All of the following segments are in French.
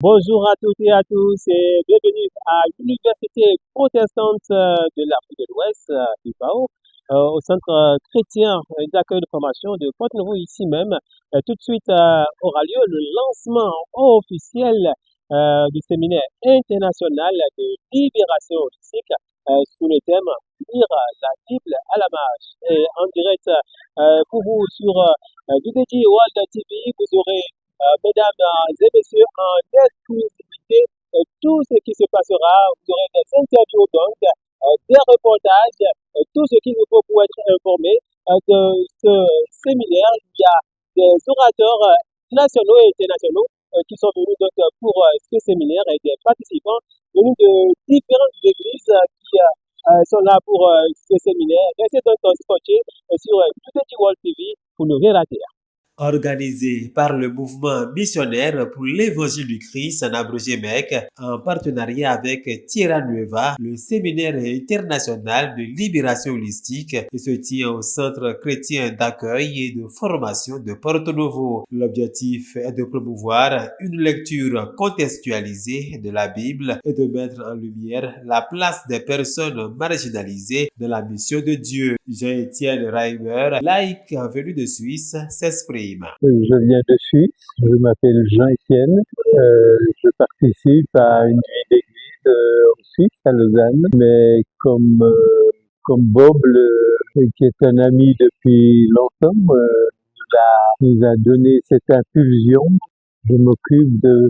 Bonjour à toutes et à tous et bienvenue à l'Université protestante de l'Afrique de l'Ouest, UPAO, au centre chrétien d'accueil de formation de Porte-Nouveau ici même. Tout de suite aura lieu le lancement officiel du séminaire international de libération holistique sous le thème Lire la Bible à la marche. Et en direct pour vous sur DDJ World TV, vous aurez mesdames et messieurs, en exclusivité, tout ce qui se passera, vous aurez des interviews donc, des reportages, tout ce qu'il vous faut pour être informé de ce séminaire. Il y a des orateurs nationaux et internationaux qui sont venus donc pour ce séminaire et des participants venus de différentes églises qui sont là pour ce séminaire. Restez donc scotchés sur Trinity World TV pour ne rien rater. Organisé par le mouvement missionnaire pour l'évangile du Christ en abrégé MEC, en partenariat avec Tierra Nueva, le séminaire international de libération holistique se tient au centre chrétien d'accueil et de formation de Porto Novo. L'objectif est de promouvoir une lecture contextualisée de la Bible et de mettre en lumière la place des personnes marginalisées dans la mission de Dieu. Jean-Étienne Reimer, laïc venu de Suisse, s'exprime. Je viens de Suisse, je m'appelle Jean-Étienne, je participe à une vie d'église en Suisse, à Lausanne, mais comme Bob, qui est un ami depuis longtemps, nous a donné cette impulsion. Je m'occupe de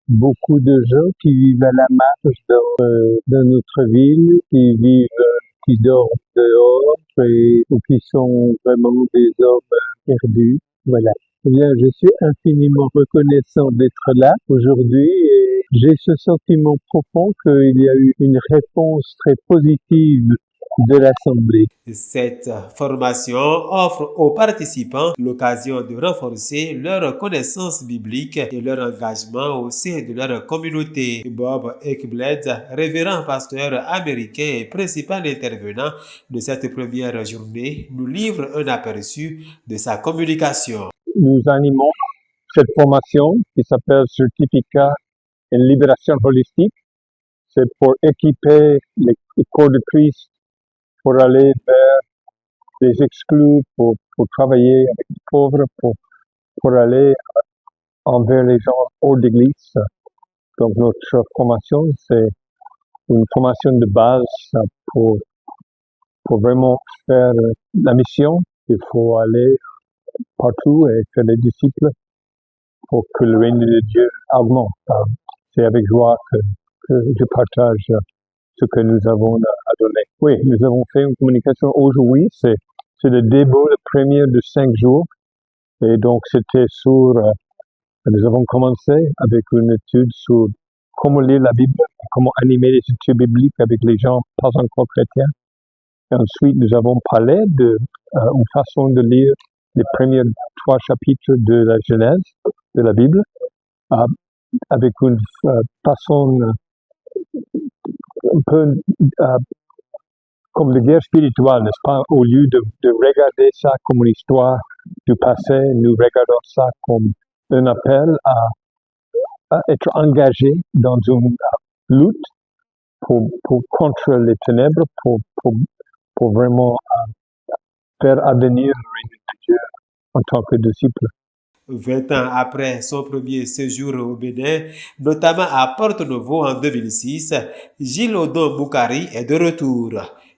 beaucoup de gens qui vivent à la marge dans notre ville, qui dorment dehors ou qui sont vraiment des hommes perdus. Voilà. Eh bien, je suis infiniment reconnaissant d'être là aujourd'hui et j'ai ce sentiment profond qu'il y a eu une réponse très positive de l'Assemblée. Cette formation offre aux participants l'occasion de renforcer leur connaissance biblique et leur engagement au sein de leur communauté. Bob Ekblad, révérend pasteur américain et principal intervenant de cette première journée, nous livre un aperçu de sa communication. Nous animons cette formation qui s'appelle Certificat en libération holistique. C'est pour équiper les corps de Christ pour aller vers les exclus, pour travailler avec les pauvres, pour aller envers les gens hors d'église. Donc notre formation, c'est une formation de base pour vraiment faire la mission. Il faut aller partout et faire des disciples pour que le règne de Dieu augmente. C'est avec joie que je partage ce que nous avons à donner. Oui, nous avons fait une communication aujourd'hui. C'est le début, le premier de 5 jours. Et donc, c'était nous avons commencé avec une étude sur comment lire la Bible, comment animer les études bibliques avec les gens pas encore chrétiens. Et ensuite, nous avons parlé une façon de lire les premiers 3 chapitres de la Genèse, de la Bible, avec une façon un peu comme la guerre spirituelle, n'est-ce pas? Au lieu de regarder ça comme une histoire du passé, nous regardons ça comme un appel à être engagé dans une lutte contre les ténèbres, pour vraiment faire advenir le règne de Dieu en tant que disciple. 20 ans après son premier séjour au Bénin, notamment à Porto Novo en 2006, Gilles Odon Boukari est de retour.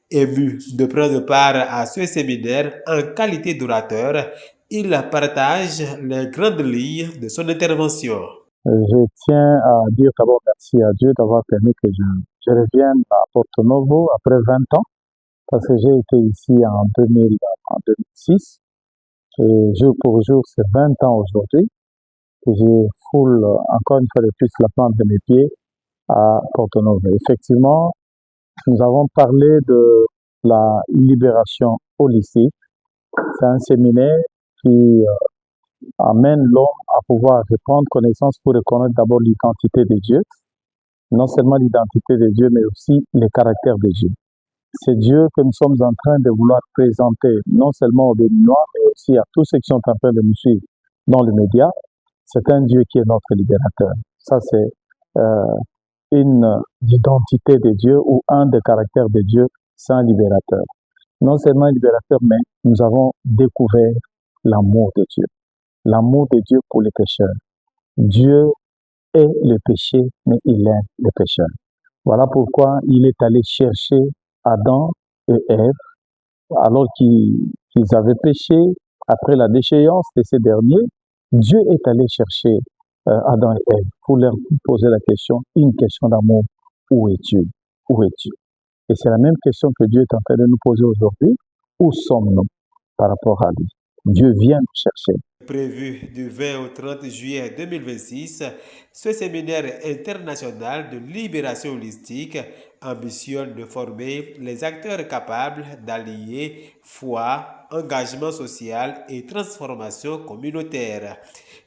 Ému de prendre part à ce séminaire en qualité d'orateur, il partage les grandes lignes de son intervention. Je tiens à dire d'abord merci à Dieu d'avoir permis que je revienne à Porto Novo après 20 ans, parce que j'ai été ici en 2006. Et jour pour jour, c'est 20 ans aujourd'hui que je foule encore une fois de plus la plante de mes pieds à Porto Novo. Effectivement, nous avons parlé de la libération holistique. C'est un séminaire qui amène l'homme à pouvoir prendre connaissance pour reconnaître d'abord l'identité de Dieu, non seulement l'identité de Dieu, mais aussi le caractère de Dieu. C'est Dieu que nous sommes en train de vouloir présenter, non seulement aux Béninois, mais aussi à tous ceux qui sont en train de nous suivre dans les médias. C'est un Dieu qui est notre libérateur. Ça, c'est une identité de Dieu ou un des caractères de Dieu, c'est un libérateur. Non seulement un libérateur, mais nous avons découvert l'amour de Dieu. L'amour de Dieu pour les pécheurs. Dieu est le péché, mais il aime les pécheurs. Voilà pourquoi il est allé chercher Adam et Ève, alors qu'ils avaient péché, après la déchéance de ces derniers. Dieu est allé chercher Adam et Ève pour leur poser la question, une question d'amour. Où es Dieu? Où es Dieu? Et c'est la même question que Dieu est en train de nous poser aujourd'hui. Où sommes-nous par rapport à lui? Dieu vient nous chercher. Prévu du 20 au 30 juillet 2026, ce séminaire international de libération holistique ambitionne de former les acteurs capables d'allier foi, engagement social et transformation communautaire.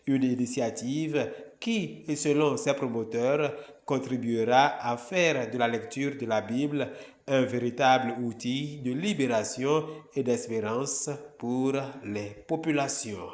Une initiative qui, selon ses promoteurs, contribuera à faire de la lecture de la Bible un véritable outil de libération et d'espérance pour les populations.